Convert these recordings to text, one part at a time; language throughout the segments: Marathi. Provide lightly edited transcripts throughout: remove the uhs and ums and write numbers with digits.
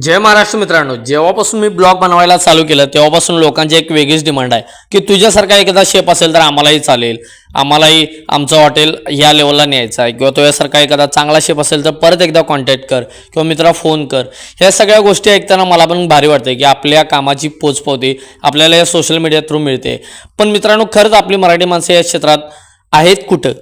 जय महाराष्ट्र मित्रांनो, जेव्हापासून मी ब्लॉग बनवायला चालू केलं तेव्हापासून लोकांची एक वेगळीच डिमांड आहे की तुझ्यासारखा एखादा शेफ असेल तर आम्हालाही चालेल, आम्हालाही आमचं हॉटेल ह्या लेवलला न्यायचं आहे किंवा तुझ्यासारखा एखादा चांगला शेफ असेल तर परत एकदा कॉन्टॅक्ट कर किंवा मित्रा फोन कर. ह्या सगळ्या गोष्टी ऐकताना मला पण भारी वाटते की आपल्या कामाची पोचपावती आपल्याला या सोशल मीडिया थ्रू मिळते. पण मित्रांनो, खरंच आपली मराठी माणसं या क्षेत्रात आहेत कुठं?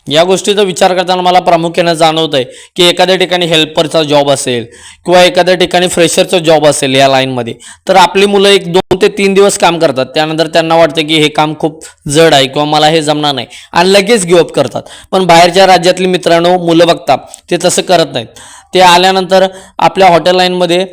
या गोष्टीचा विचार करताना मला प्रामुख्याने जाणवत आहे की एखाद्या ठिकाणी हेल्परचा जॉब असेल किंवा एखाद्या ठिकाणी फ्रेशरचा जॉब असेल या लाईनमध्ये, तर आपली मुलं 1-2 ते 3 दिवस काम करतात, त्यानंतर त्यांना वाटतं की हे काम खूप जड आहे किंवा मला हे जमणार नाही आणि लगेच गिवअप करतात. पण बाहेरच्या राज्यातली मित्रांनो मुलं बघता ते तसं करत नाहीत. ते आल्यानंतर आपल्या हॉटेल लाईनमध्ये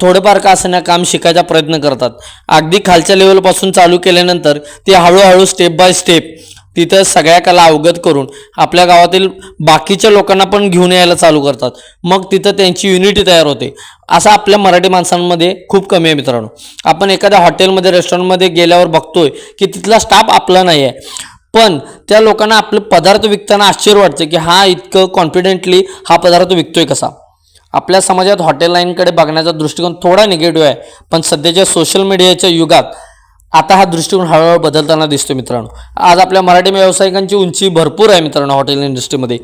थोडंफार का असं काम शिकायचा प्रयत्न करतात. अगदी खालच्या लेवलपासून चालू केल्यानंतर ते हळूहळू स्टेप बाय स्टेप तिथं सगळ्या कला अवगत करून आपल्या गावातील बाकीच्या लोकांना पण घेऊन यायला चालू करतात. मग तिथं त्यांची युनिटी तयार होते. असं आपल्या मराठी माणसांमध्ये खूप कमी आहे मित्रांनो. आपण एखाद्या हॉटेलमध्ये रेस्टॉरंटमध्ये गेल्यावर बघतोय की तिथला स्टाफ आपला नाही आहे, पण त्या लोकांना आपले पदार्थ विकताना आश्चर्य वाटतं की हा इतकं कॉन्फिडेंटली हा पदार्थ विकतोय कसा. आपल्या समाजात हॉटेल लाईनकडे बघण्याचा दृष्टिकोन थोडा निगेटिव्ह आहे, पण सध्याच्या सोशल मीडियाच्या युगात आता हा दृष्टिकोन हळूहळू बदलताना दिसतो मित्रांनो. आज आपल्या मराठी व्यावसायिकांची उंची भरपूर आहे मित्रांनो हॉटेल इंडस्ट्रीमध्ये.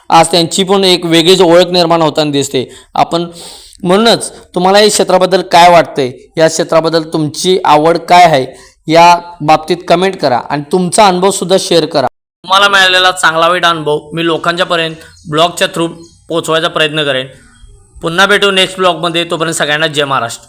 आज त्यांची पण एक वेगळीच ओळख निर्माण होताना दिसते. म्हणूनच तुम्हाला या क्षेत्राबद्दल काय वाटतंय, या क्षेत्राबद्दल तुमची आवड काय आहे या बाबतीत कमेंट करा आणि तुमचा अनुभव सुद्धा शेअर करा. तुम्हाला मिळालेला चांगला वाईट अनुभव मी लोकांच्यापर्यंत ब्लॉगच्या थ्रू पोहोचवायचा प्रयत्न करेन. पुन्हा भेटू नेक्स्ट ब्लॉगमध्ये. तोपर्यंत सगळ्यांना जय महाराष्ट्र.